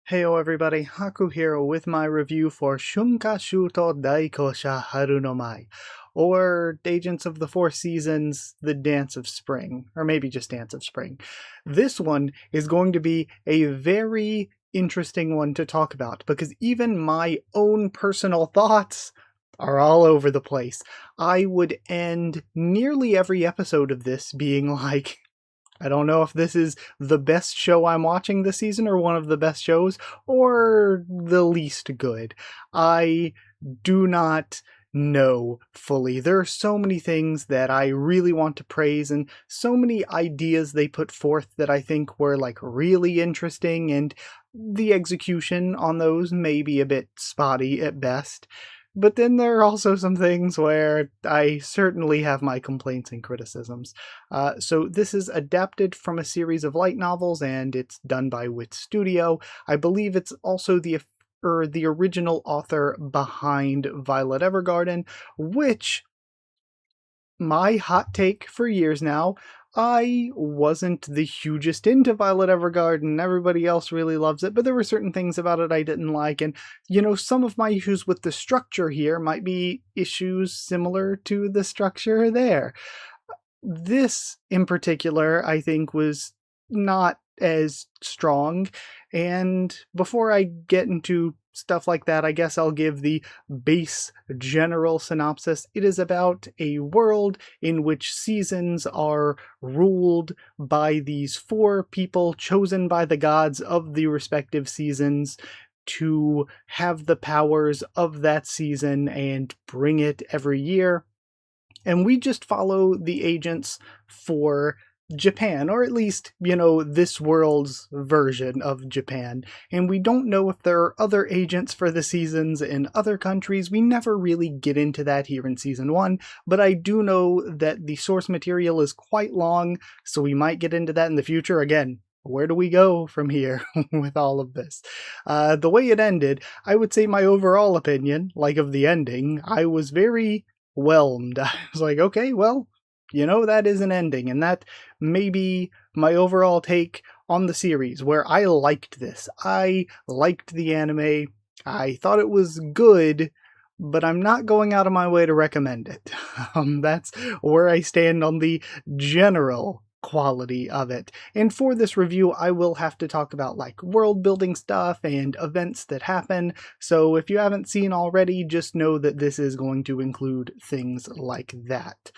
Heyo everybody, Haku here with my review for Shunkashuutou Daikousha Haru no Mai, or Agents of the Four Seasons, The Dance of Spring, or maybe just Dance of Spring. This one is going to be a very interesting one to talk about, because even my own personal thoughts are all over the place. I would end nearly every episode of this being like, I don't know if this is the best show I'm watching this season or one of the best shows or the least good. I do not know fully. There are so many things that I really want to praise and so many ideas they put forth that I think were like really interesting, and the execution on those may be a bit spotty at best. But then there are also some things where I certainly have my complaints and criticisms. So this is adapted from a series of light novels, and it's done by Wit Studio. I believe it's also the original author behind Violet Evergarden, which, my hot take for years now, I wasn't the hugest into Violet Evergarden. Everybody else really loves it, but there were certain things about it I didn't like, and some of my issues with the structure here might be issues similar to the structure there. This in particular, I think, was not as strong, and before I get into stuff like that, I guess I'll give the base general synopsis. It is about a world in which seasons are ruled by these four people chosen by the gods of the respective seasons to have the powers of that season and bring it every year. And we just follow the agents for Japan, or at least, this world's version of Japan. And we don't know if there are other agents for the seasons in other countries. We never really get into that here in season 1, but I do know that the source material is quite long, so we might get into that in the future. Again, where do we go from here with all of this? The way it ended, I would say my overall opinion, like of the ending, I was very whelmed. I was like, okay, well, that is an ending, and that may be my overall take on the series, where I liked this. I liked the anime. I thought it was good, but I'm not going out of my way to recommend it. That's where I stand on the general quality of it. And for this review, I will have to talk about like world building stuff and events that happen. So if you haven't seen already, just know that this is going to include things like that.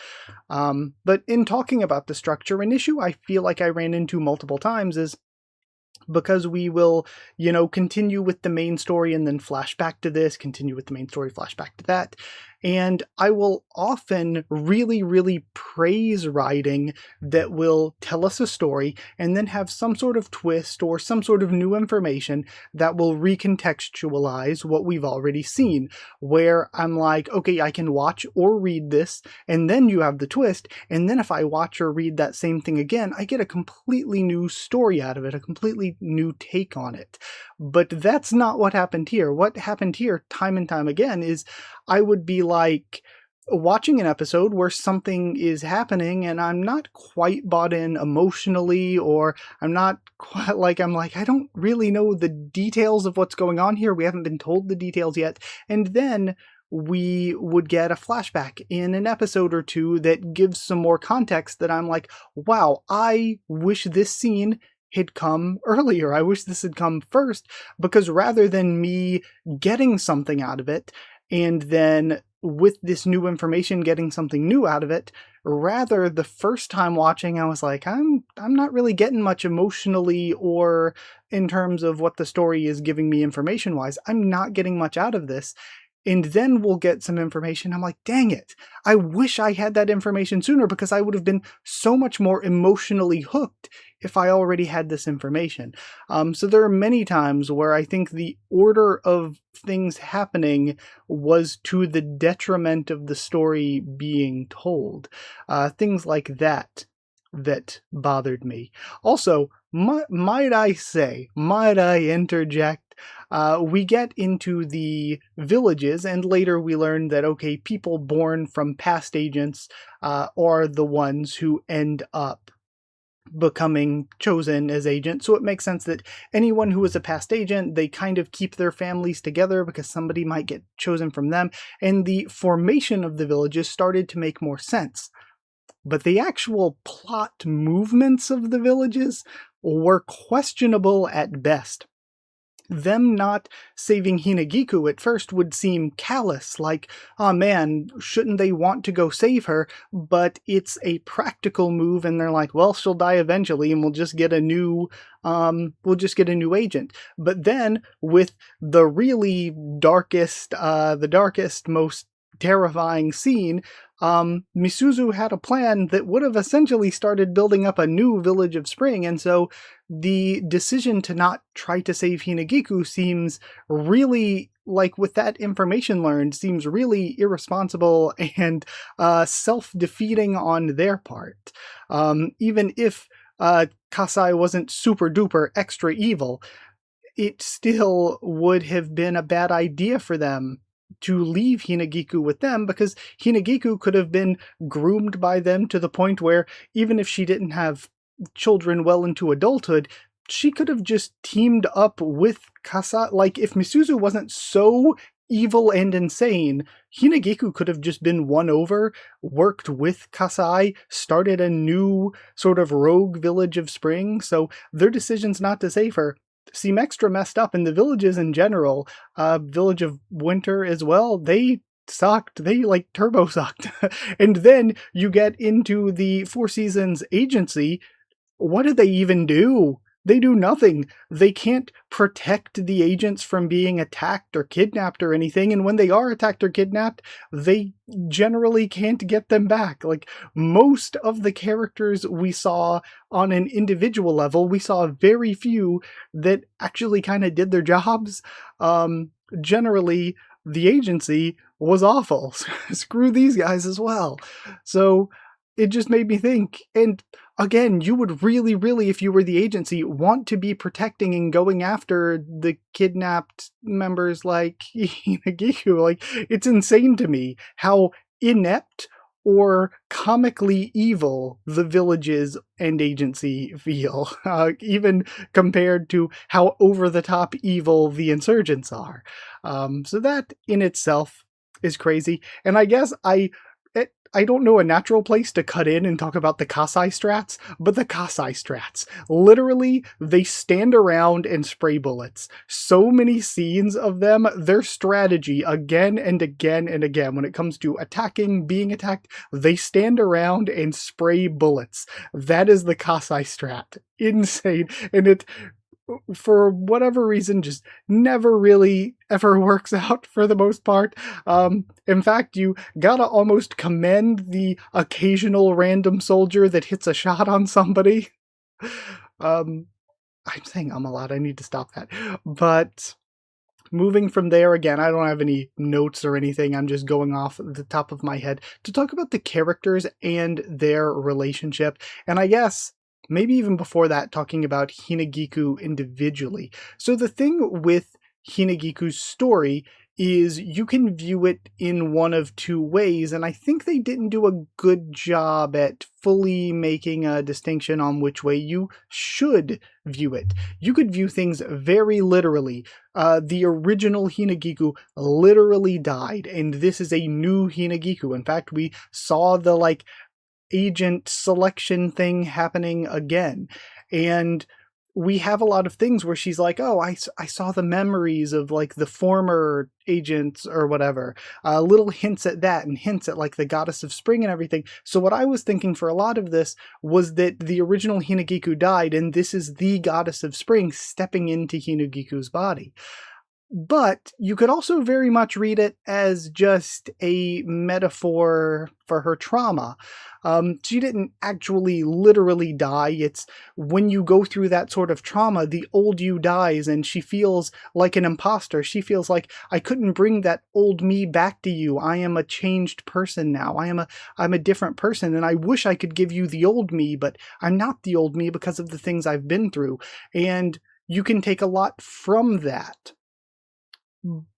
But in talking about the structure, an issue I feel like I ran into multiple times is because we will, continue with the main story and then flash back to this, continue with the main story, flash back to that. And I will often really, really praise writing that will tell us a story and then have some sort of twist or some sort of new information that will recontextualize what we've already seen, where I'm like, okay, I can watch or read this, and then you have the twist, and then if I watch or read that same thing again, I get a completely new story out of it, a completely new take on it. But that's not what happened here. What happened here, time and time again, is I would be like watching an episode where something is happening and I'm not quite bought in emotionally, or I'm not quite like, I don't really know the details of what's going on here. We haven't been told the details yet. And then we would get a flashback in an episode or two that gives some more context that I'm like, wow, I wish this scene had come earlier. I wish this had come first, because rather than me getting something out of it and then with this new information getting something new out of it, rather the first time watching I was like, I'm not really getting much emotionally or in terms of what the story is giving me information wise. I'm not getting much out of this. And then we'll get some information. I'm like, dang it, I wish I had that information sooner, because I would have been so much more emotionally hooked if I already had this information. So there are many times where I think the order of things happening was to the detriment of the story being told. Things like that bothered me. Also, might I interject, we get into the villages, and later we learn that, okay, people born from past agents are the ones who end up becoming chosen as agent. So it makes sense that anyone who was a past agent, they kind of keep their families together because somebody might get chosen from them. And the formation of the villages started to make more sense. But the actual plot movements of the villages were questionable at best. Them not saving Hinagiku at first would seem callous, like, oh man, shouldn't they want to go save her? But it's a practical move, and they're like, well, she'll die eventually, and we'll just get a new agent. But then, with the really darkest, most terrifying scene, Misuzu had a plan that would have essentially started building up a new Village of Spring, and so the decision to not try to save Hinagiku seems really, like with that information learned, seems really irresponsible and self-defeating on their part. Even if Kasai wasn't super duper extra evil, it still would have been a bad idea for them to leave Hinagiku with them, because Hinagiku could have been groomed by them to the point where even if she didn't have children well into adulthood, she could have just teamed up with Kasai. Like, if Misuzu wasn't so evil and insane, Hinagiku could have just been won over, worked with Kasai, started a new sort of rogue Village of Spring. So their decisions not to save her seem extra messed up, and the villages in general, Village of Winter as well, they sucked. They like turbo sucked. And then you get into the Four Seasons agency. What did they even do? They do nothing. They can't protect the agents from being attacked or kidnapped or anything, and when they are attacked or kidnapped, they generally can't get them back. Like, most of the characters we saw on an individual level, we saw very few that actually kind of did their jobs. Generally, the agency was awful. Screw these guys as well. So it just made me think, and again, you would really, really, if you were the agency, want to be protecting and going after the kidnapped members like Hinagiku. Like, it's insane to me how inept or comically evil the villages and agency feel, even compared to how over-the-top evil the insurgents are. So that in itself is crazy. And I guess I don't know a natural place to cut in and talk about the Kasai strats, but the Kasai strats. Literally, they stand around and spray bullets. So many scenes of them, their strategy again and again and again, when it comes to attacking, being attacked, they stand around and spray bullets. That is the Kasai strat. Insane. And it, for whatever reason, just never really ever works out for the most part. In fact, you gotta almost commend the occasional random soldier that hits a shot on somebody. I'm saying a lot, I need to stop that. But moving from there, again, I don't have any notes or anything, I'm just going off the top of my head to talk about the characters and their relationship, and I guess maybe even before that, talking about Hinagiku individually. So the thing with Hinagiku's story is you can view it in one of two ways, and I think they didn't do a good job at fully making a distinction on which way you should view it. You could view things very literally. The original Hinagiku literally died, and this is a new Hinagiku. In fact, we saw the, agent selection thing happening again, and we have a lot of things where she's like, oh, I saw the memories of the former agents or whatever, little hints at that and hints at the goddess of spring and everything. So what I was thinking for a lot of this was that the original Hinagiku died, and this is the goddess of spring stepping into Hinagiku's body. But you could also very much read it as just a metaphor for her trauma. She didn't actually literally die. It's when you go through that sort of trauma, the old you dies, and she feels like an imposter. She feels like, I couldn't bring that old me back to you. I am a changed person now. I'm a different person, and I wish I could give you the old me, but I'm not the old me because of the things I've been through. And you can take a lot from that.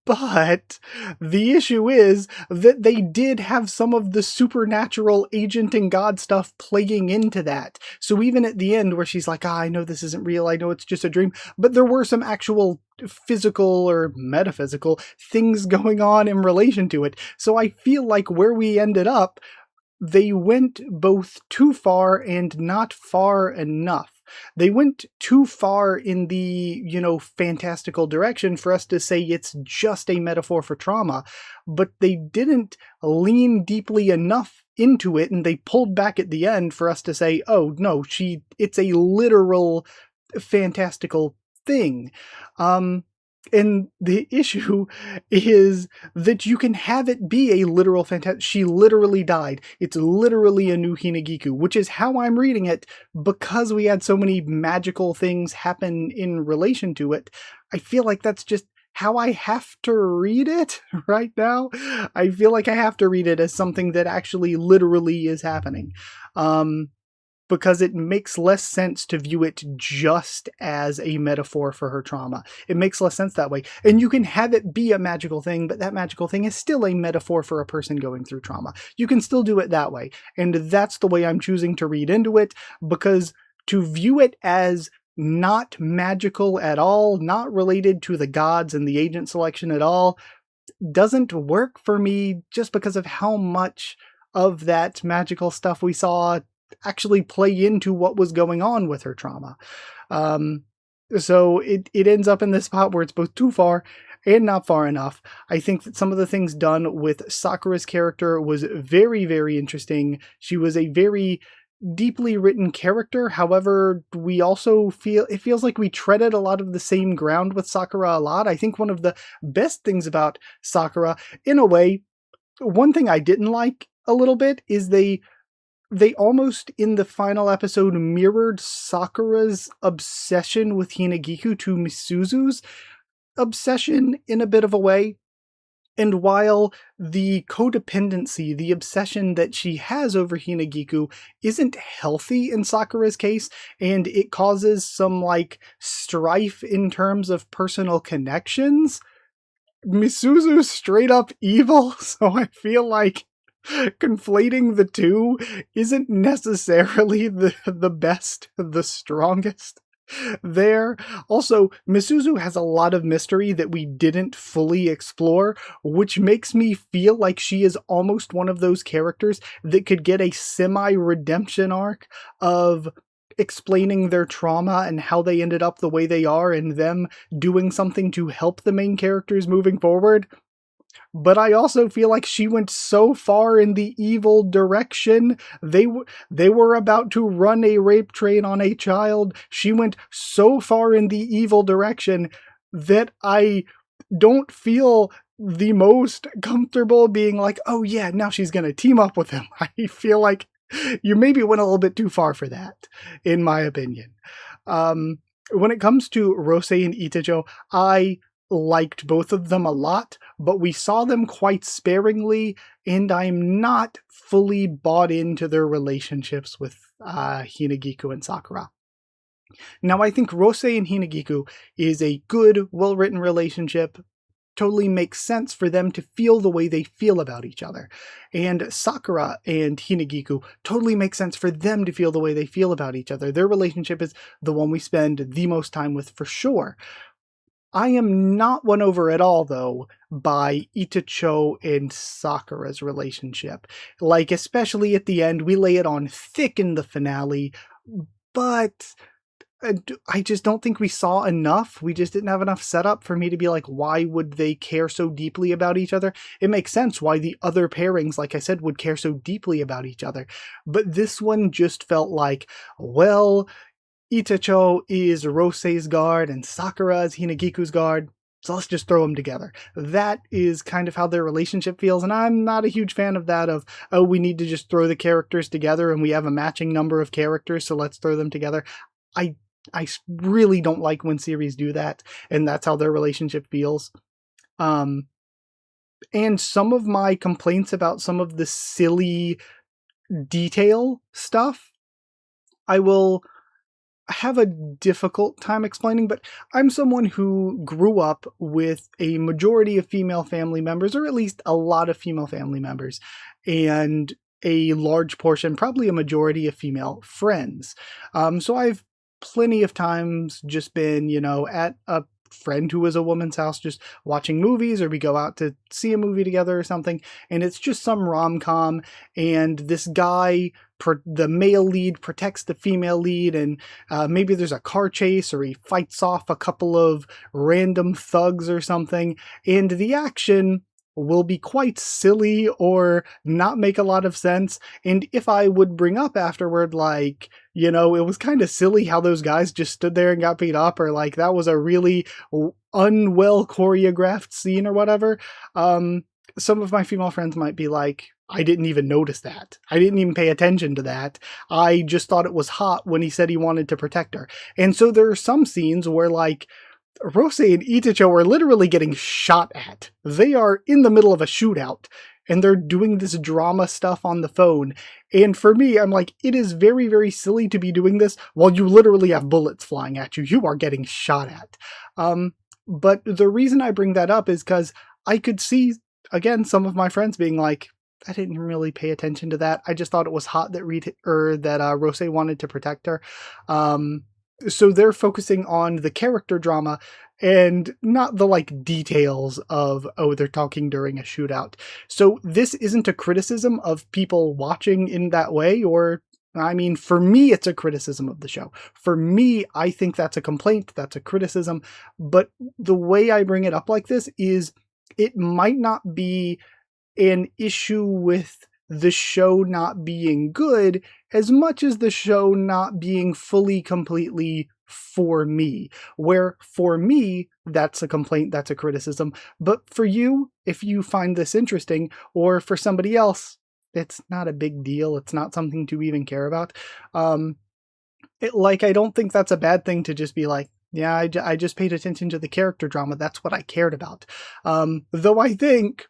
But the issue is that they did have some of the supernatural agent and god stuff playing into that. So even at the end where she's like, I know this isn't real, I know it's just a dream, but there were some actual physical or metaphysical things going on in relation to it. So I feel like where we ended up, they went both too far and not far enough. They went too far in the, fantastical direction for us to say it's just a metaphor for trauma, but they didn't lean deeply enough into it, and they pulled back at the end for us to say, oh no, it's a literal fantastical thing. And the issue is that you can have it be a literal she literally died. It's literally a new Hinagiku, which is how I'm reading it, because we had so many magical things happen in relation to it. I feel like that's just how I have to read it right now. I feel like I have to read it as something that actually literally is happening. Because it makes less sense to view it just as a metaphor for her trauma. It makes less sense that way. And you can have it be a magical thing, but that magical thing is still a metaphor for a person going through trauma. You can still do it that way. And that's the way I'm choosing to read into it, because to view it as not magical at all, not related to the gods and the agent selection at all, doesn't work for me, just because of how much of that magical stuff we saw actually play into what was going on with her trauma. So it ends up in this spot where it's both too far and not far enough. I think that some of the things done with Sakura's character was very, very interesting. She was a very deeply written character. However, we also feels like we treaded a lot of the same ground with Sakura a lot. I think one of the best things about Sakura, in a way, one thing I didn't like a little bit is they almost in the final episode mirrored Sakura's obsession with Hinagiku to Misuzu's obsession in a bit of a way. And while the codependency, the obsession that she has over Hinagiku isn't healthy in Sakura's case, and it causes some strife in terms of personal connections, Misuzu's straight up evil, so I feel like conflating the two isn't necessarily the best, the strongest there. Also, Misuzu has a lot of mystery that we didn't fully explore, which makes me feel like she is almost one of those characters that could get a semi-redemption arc of explaining their trauma and how they ended up the way they are, and them doing something to help the main characters moving forward. But I also feel like she went so far in the evil direction. They were about to run a rape train on a child. She went so far in the evil direction that I don't feel the most comfortable being like, oh yeah, now she's going to team up with him. I feel like you maybe went a little bit too far for that, in my opinion. When it comes to Rosei and Itacho, I liked both of them a lot, but we saw them quite sparingly, and I'm not fully bought into their relationships with Hinagiku and Sakura. Now, I think Rosei and Hinagiku is a good, well-written relationship. Totally makes sense for them to feel the way they feel about each other. And Sakura and Hinagiku totally makes sense for them to feel the way they feel about each other. Their relationship is the one we spend the most time with for sure. I am not won over at all, though, by Itacho and Sakura's relationship. Especially at the end, we lay it on thick in the finale, but I just don't think we saw enough. We just didn't have enough setup for me to be like, why would they care so deeply about each other? It makes sense why the other pairings, like I said, would care so deeply about each other. But this one just felt like, well, Itacho is Rosei's guard and Sakura is Hinagiku's guard, so let's just throw them together. That is kind of how their relationship feels, and I'm not a huge fan of that of, oh, we need to just throw the characters together and we have a matching number of characters, so let's throw them together. I really don't like when series do that, and that's how their relationship feels. And some of my complaints about some of the silly detail stuff, I will have a difficult time explaining, but I'm someone who grew up with a majority of female family members, or at least a lot of female family members, and a large portion, probably a majority of female friends. So I've plenty of times just been, at a friend who is a woman's house just watching movies, or we go out to see a movie together or something, and it's just some rom-com, and this guy, the male lead, protects the female lead, and maybe there's a car chase, or he fights off a couple of random thugs or something, and the action will be quite silly or not make a lot of sense. And if I would bring up afterward, like, it was kind of silly how those guys just stood there and got beat up, or like that was a really unwell choreographed scene or whatever, some of my female friends might be like, I didn't even notice that. I didn't even pay attention to that. I just thought it was hot when he said he wanted to protect her. And so there are some scenes where, like, Rose and Itacho are literally getting shot at. They are in the middle of a shootout, and they're doing this drama stuff on the phone. And for me, I'm like, it is very, very silly to be doing this while you literally have bullets flying at you. You are getting shot at. But the reason I bring that up is because I could see, again, some of my friends being like, I didn't really pay attention to that. I just thought it was hot that Rose wanted to protect her. So they're focusing on the character drama and not the like details of, oh, they're talking during a shootout. So this isn't a criticism of people watching in that way, or, I mean, for me, it's a criticism of the show. For me, I think that's a complaint, that's a criticism. But the way I bring it up like this is it might not be an issue with the show not being good as much as the show not being fully, completely for me. Where for me, that's a complaint, that's a criticism. But for you, if you find this interesting, or for somebody else, it's not a big deal. It's not something to even care about. I don't think that's a bad thing to just be like, yeah, I just paid attention to the character drama. That's what I cared about. Though I think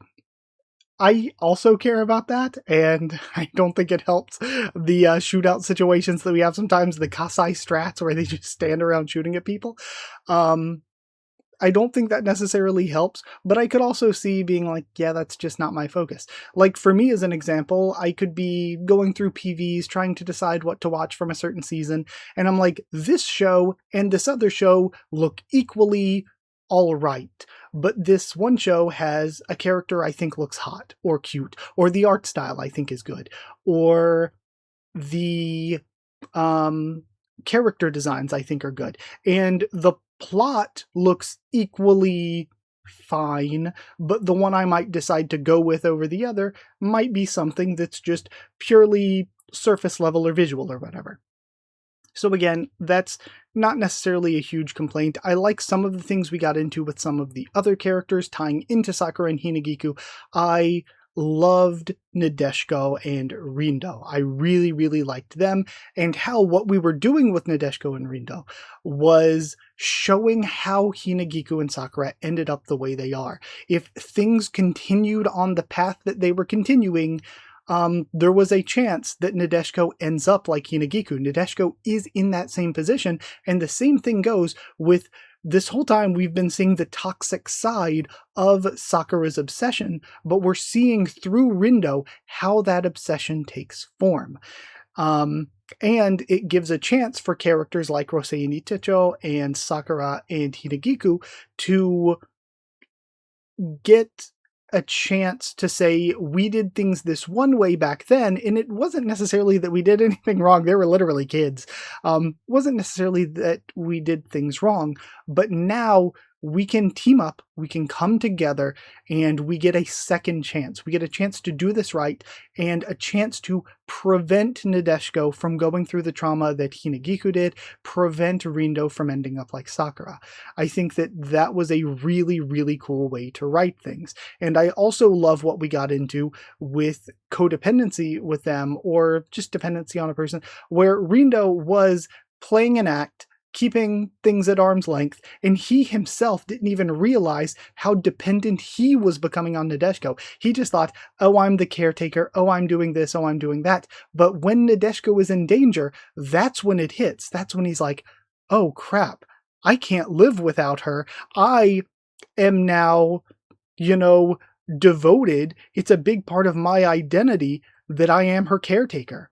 I also care about that, and I don't think it helps the shootout situations that we have sometimes, the Kasai strats where they just stand around shooting at people. I don't think that necessarily helps, but I could also see being like, yeah, that's just not my focus. Like, for me, as an example, I could be going through PVs trying to decide what to watch from a certain season, and I'm like, this show and this other show look equally all right, but this one show has a character I think looks hot or cute, or the art style I think is good, or the character designs I think are good, and the plot looks equally fine, but the one I might decide to go with over the other might be something that's just purely surface level or visual or whatever. So again, that's not necessarily a huge complaint. I like some of the things we got into with some of the other characters tying into Sakura and Hinagiku. I loved Nadeshiko and Rindo. I really, really liked them, and how what we were doing with Nadeshiko and Rindo was showing how Hinagiku and Sakura ended up the way they are. If things continued on the path that they were continuing, there was a chance that Nadeshiko ends up like Hinagiku. Nadeshiko is in that same position, and the same thing goes with this whole time we've been seeing the toxic side of Sakura's obsession, but we're seeing through Rindo how that obsession takes form. And it gives a chance for characters like Rose and Itacho and Sakura and Hinagiku to get a chance to say, we did things this one way back then, and it wasn't necessarily that we did anything wrong. They were literally kids. Wasn't necessarily that we did things wrong, but now we can team up, we can come together, and we get a second chance. We get a chance to do this right, and a chance to prevent Nadeshiko from going through the trauma that Hinagiku did, prevent Rindo from ending up like Sakura. I think that that was a really, really cool way to write things. And I also love what we got into with codependency with them, or just dependency on a person, where Rindo was playing an act keeping things at arm's length, and he himself didn't even realize how dependent he was becoming on Nadeshiko. He just thought, oh, I'm the caretaker, oh, I'm doing this, oh, I'm doing that. But when Nadeshiko is in danger, that's when it hits. That's when he's like, oh crap, I can't live without her. I am now, devoted. It's a big part of my identity that I am her caretaker.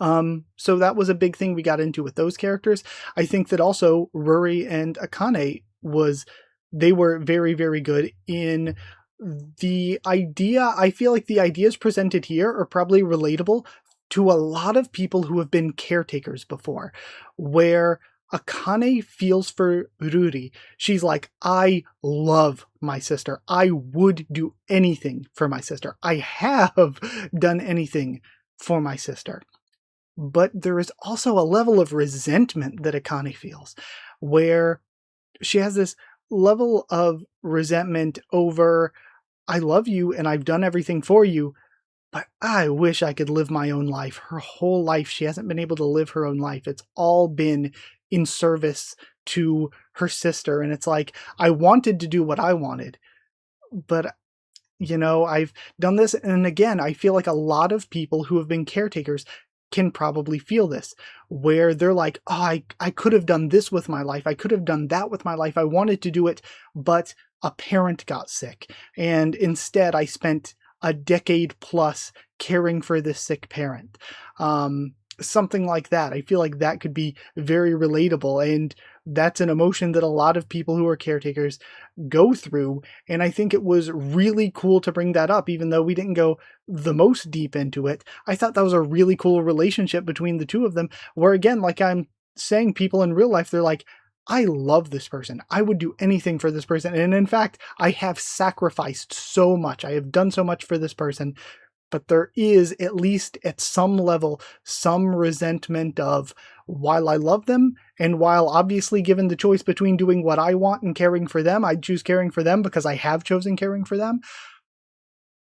So that was a big thing we got into with those characters. I think that also Ruri and Akane they were very, very good in the idea. I feel like the ideas presented here are probably relatable to a lot of people who have been caretakers before, where Akane feels for Ruri. She's like, I love my sister. I would do anything for my sister. I have done anything for my sister. But there is also a level of resentment that Akane feels, where she has this level of resentment over, I love you and I've done everything for you, but I wish I could live my own life. Her whole life, she hasn't been able to live her own life. It's all been in service to her sister. And it's like, I wanted to do what I wanted, but I've done this. And again, I feel like a lot of people who have been caretakers can probably feel this, where they're like, oh, I could have done this with my life. I could have done that with my life. I wanted to do it, but a parent got sick. And instead I spent a decade plus caring for this sick parent. Something like that. I feel like that could be very relatable. And that's an emotion that a lot of people who are caretakers go through. And I think it was really cool to bring that up, even though we didn't go the most deep into it. I thought that was a really cool relationship between the two of them, where again, like I'm saying, people in real life, they're like, I love this person. I would do anything for this person. And in fact, I have sacrificed so much. I have done so much for this person. But there is, at least at some level, some resentment of, while I love them, and while obviously given the choice between doing what I want and caring for them, I'd choose caring for them because I have chosen caring for them.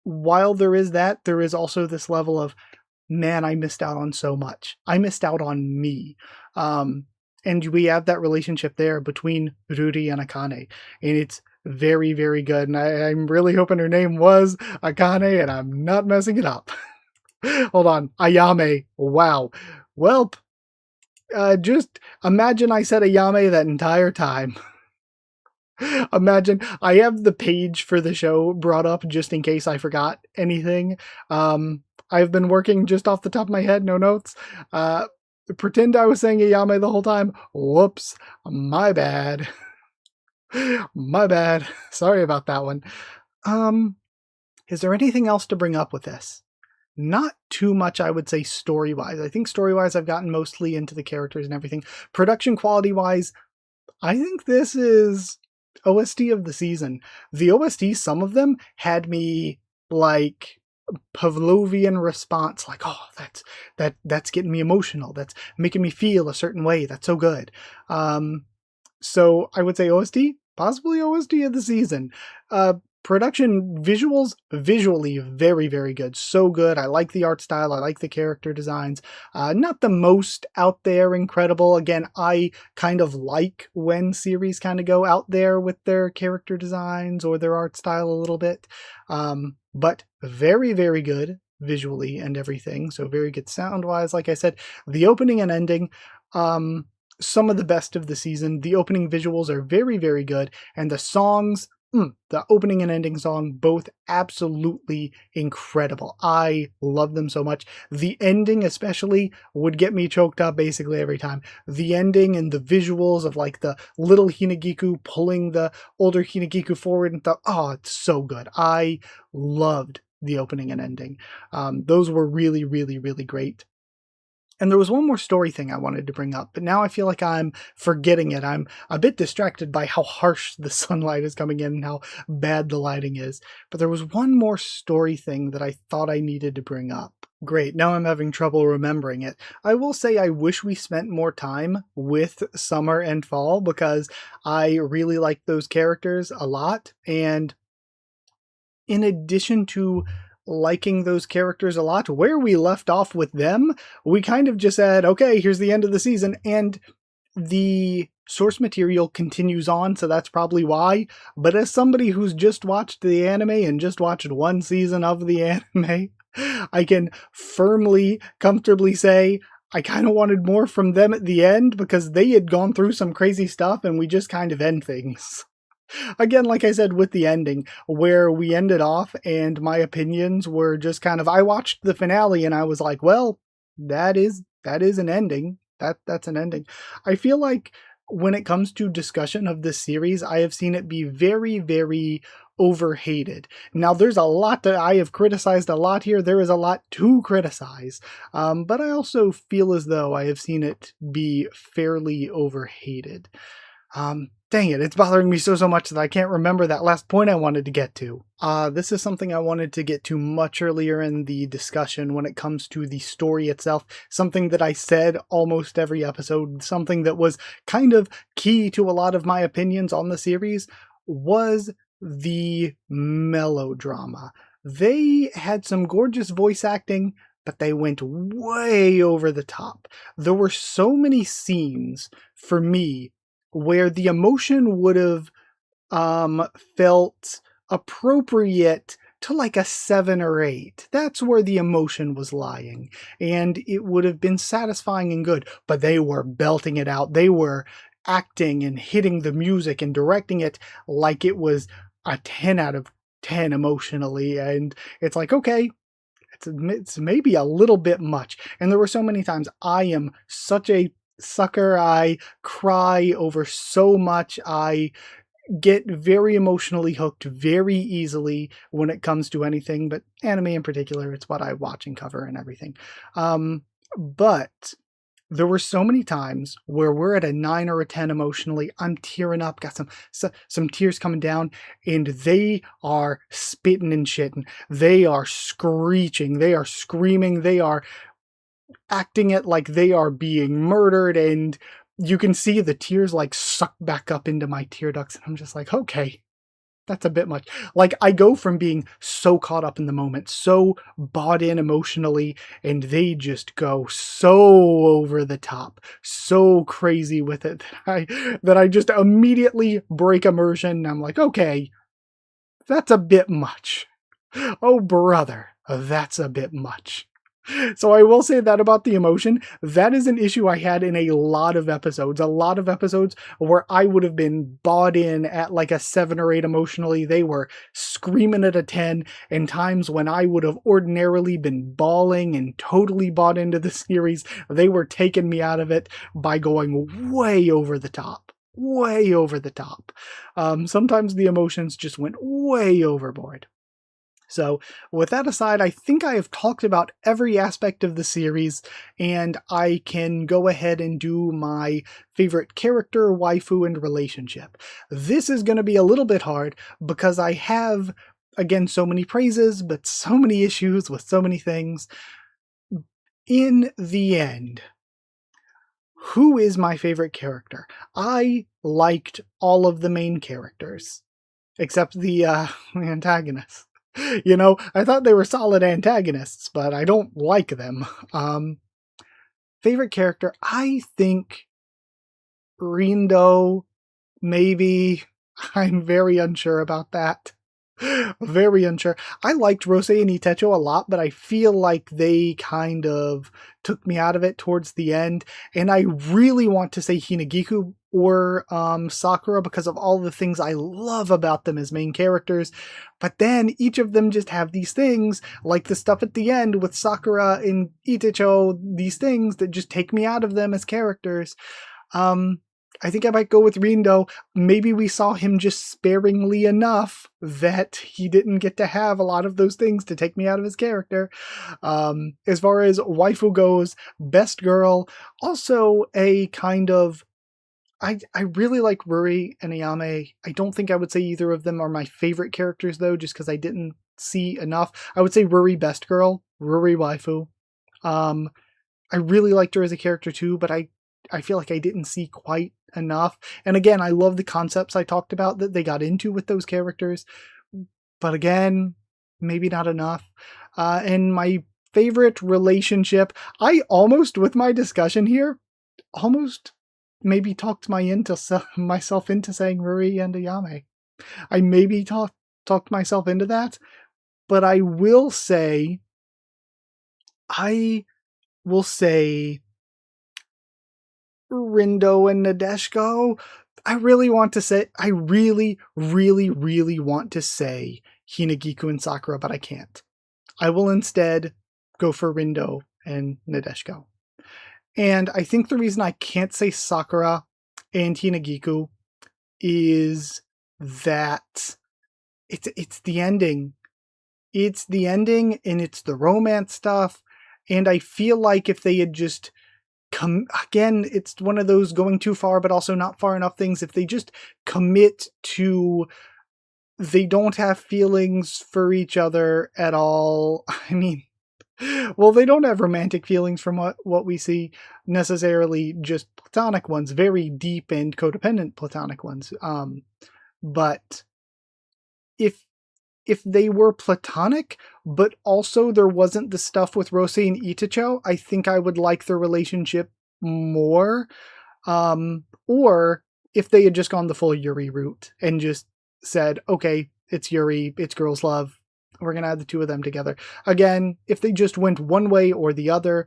While there is that, there is also this level of, man, I missed out on so much. I missed out on me. And we have that relationship there between Ruri and Akane. And it's very, very good. And I'm really hoping her name was Akane and I'm not messing it up. Hold on. Ayame. Wow. Welp. Just imagine I said Ayame that entire time. Imagine I have the page for the show brought up just in case I forgot anything. I've been working just off the top of my head, no notes. Pretend I was saying Ayame the whole time. Whoops. My bad. My bad. Sorry about that one. Is there anything else to bring up with this? Not too much, I would say, story-wise. I think story-wise I've gotten mostly into the characters and everything. Production quality-wise, I think this is OST of the season. The OST, some of them, had me like Pavlovian response, like, oh, that's getting me emotional. That's making me feel a certain way. That's so good. So I would say OST, possibly OST of the season. Production visuals, visually very, very good. So good. I like the art style. I like the character designs. Not the most out there incredible. Again, I kind of like when series kind of go out there with their character designs or their art style a little bit. But very, very good visually and everything. So very good sound-wise. Like I said, the opening and ending, some of the best of the season. The opening visuals are very, very good. And the songs, the opening and ending song, both absolutely incredible. I love them so much. The ending especially would get me choked up basically every time. The ending and the visuals of like the little Hinagiku pulling the older Hinagiku forward and it's so good. I loved the opening and ending. Those were really, really, really great. And there was one more story thing I wanted to bring up, but now I feel like I'm forgetting it. I'm a bit distracted by how harsh the sunlight is coming in and how bad the lighting is. But there was one more story thing that I thought I needed to bring up. Great, now I'm having trouble remembering it. I will say I wish we spent more time with Summer and Fall because I really like those characters a lot. And in addition to liking those characters a lot, where we left off with them, we kind of just said, okay, here's the end of the season. And the source material continues on, so that's probably why. But as somebody who's just watched the anime and just watched one season of the anime, I can firmly, comfortably say I kind of wanted more from them at the end because they had gone through some crazy stuff and we just kind of end things. Again, like I said with the ending, where we ended off and my opinions were just kind of, I watched the finale and I was like, well, that is an ending. That's an ending. I feel like when it comes to discussion of this series, I have seen it be very, very overhated. Now, there's a lot that I have criticized a lot here. There is a lot to criticize. But I also feel as though I have seen it be fairly overhated. Dang it, it's bothering me so much that I can't remember that last point I wanted to get to. This is something I wanted to get to much earlier in the discussion when it comes to the story itself. Something that I said almost every episode, something that was kind of key to a lot of my opinions on the series, was the melodrama. They had some gorgeous voice acting, but they went way over the top. There were so many scenes, for me, where the emotion would have felt appropriate to like a 7 or 8. That's where the emotion was lying, and it would have been satisfying and good, but they were belting it out. They were acting and hitting the music and directing it like it was a 10 out of 10 emotionally, and it's like, okay, it's maybe a little bit much. And there were so many times I am such a sucker. I cry over so much. I get very emotionally hooked very easily when it comes to anything, but anime in particular. It's what I watch and cover and everything. But there were so many times where we're at a 9 or a 10 emotionally. I'm tearing up, got some tears coming down, and they are spitting and shitting. They are screeching. They are screaming. They are acting it like they are being murdered, and you can see the tears like suck back up into my tear ducts, and I'm just like, okay, that's a bit much. Like, I go from being so caught up in the moment, so bought in emotionally, and they just go so over the top, so crazy with it that I just immediately break immersion, and I'm like, okay, that's a bit much. Oh brother, that's a bit much. So I will say that about the emotion. That is an issue I had in a lot of episodes. A lot of episodes where I would have been bought in at like a 7 or 8 emotionally. They were screaming at a 10, and times when I would have ordinarily been bawling and totally bought into the series, they were taking me out of it by going way over the top. Way over the top. Sometimes the emotions just went way overboard. So with that aside, I think I have talked about every aspect of the series, and I can go ahead and do my favorite character, waifu, and relationship. This is going to be a little bit hard because I have, again, so many praises, but so many issues with so many things. In the end, who is my favorite character? I liked all of the main characters, except the antagonists. You know, I thought they were solid antagonists, but I don't like them. Favorite character? I think Rindo, maybe. I'm very unsure about that. Very unsure. I liked Rose and Itecho a lot, but I feel like they kind of took me out of it towards the end. And I really want to say Hinagiku or Sakura because of all the things I love about them as main characters. But then each of them just have these things, like the stuff at the end with Sakura and Itecho, these things that just take me out of them as characters. I think I might go with Rindo. Maybe we saw him just sparingly enough that he didn't get to have a lot of those things to take me out of his character. As far as waifu goes, best girl, also a kind of... I really like Ruri and Ayame. I don't think I would say either of them are my favorite characters, though, just because I didn't see enough. I would say Ruri best girl, Ruri waifu. I really liked her as a character, too, but I feel like I didn't see quite enough. And again, I love the concepts I talked about that they got into with those characters. But again, maybe not enough. And my favorite relationship, I almost, with my discussion here, almost maybe talked myself into saying Ruri and Ayame. I maybe talked myself into that, but I will say Rindo and Nadeshiko. I really, really want to say Hinagiku and Sakura, but I can't. I will instead go for Rindo and Nadeshiko. And I think the reason I can't say Sakura and Hinagiku is that it's the ending. It's the ending and it's the romance stuff. And I feel like if they had just again, it's one of those going too far but also not far enough things. If they just commit to they don't have feelings for each other at all. I mean, well, they don't have romantic feelings from what we see, necessarily just platonic ones, very deep and codependent platonic ones. But if they were platonic, but also there wasn't the stuff with Rose and Itacho, I think I would like their relationship more. Or if they had just gone the full Yuri route and just said, okay, it's Yuri, it's girls' love, we're going to add the two of them together. Again, if they just went one way or the other,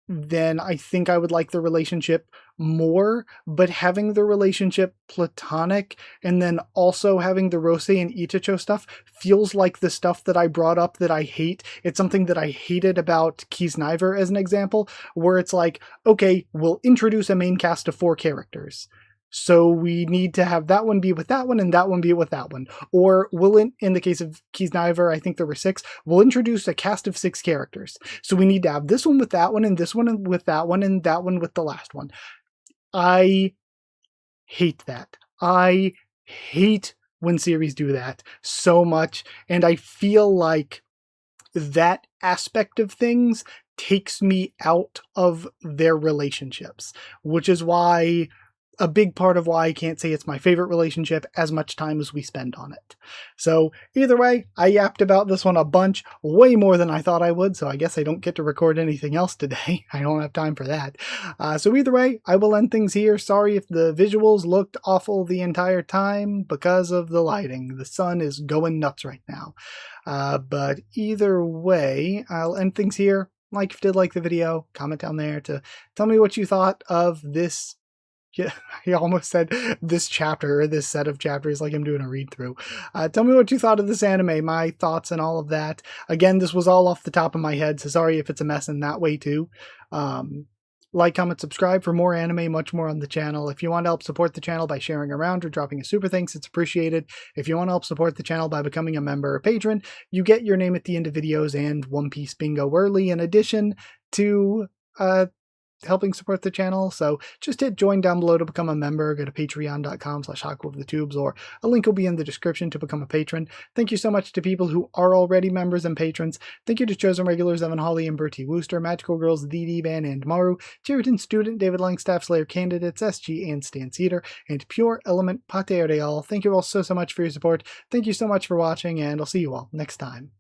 then I think I would like the relationship more, but having the relationship platonic and then also having the Rose and Itacho stuff feels like the stuff that I brought up that I hate. It's something that I hated about Kisniver as an example, where it's like, okay, we'll introduce a main cast of 4 characters. So we need to have that one be with that one and that one be with that one. Or we'll, in the case of Kisniver, I think there were 6, we'll introduce a cast of 6 characters. So we need to have this one with that one and this one with that one and that one with the last one. I hate that. I hate when series do that so much. And I feel like that aspect of things takes me out of their relationships, which is why a big part of why I can't say it's my favorite relationship as much time as we spend on it. So either way, I yapped about this one a bunch, way more than I thought I would, so I guess I don't get to record anything else today. I don't have time for that. So either way, I will end things here. Sorry if the visuals looked awful the entire time because of the lighting. The sun is going nuts right now. But either way, I'll end things here. If you did like the video, comment down there to tell me what you thought of this. Yeah, he almost said this chapter or this set of chapters like I'm doing a read through. Tell me what you thought of this anime, my thoughts and all of that. Again, this was all off the top of my head, so sorry if it's a mess in that way too. Like, comment, subscribe for more anime, much more on the channel. If you want to help support the channel by sharing around or dropping a super thanks, it's appreciated. If you want to help support the channel by becoming a member or patron, you get your name at the end of videos and One Piece bingo early in addition to helping support the channel. So just hit join down below to become a member. Go to patreon.com/Haku of the Tubes, or a link will be in the description to become a patron. Thank you so much to people who are already members and patrons. Thank you to chosen regulars Evan Hawley and Bertie Wooster, Magical Girls The D-Ban and Maru, Cheriton Student, David Langstaff, Slayer Candidates, SG and Stan Cedar, and Pure Element Pate Real. Thank you all so much for your support. Thank you so much for watching, and I'll see you all next time.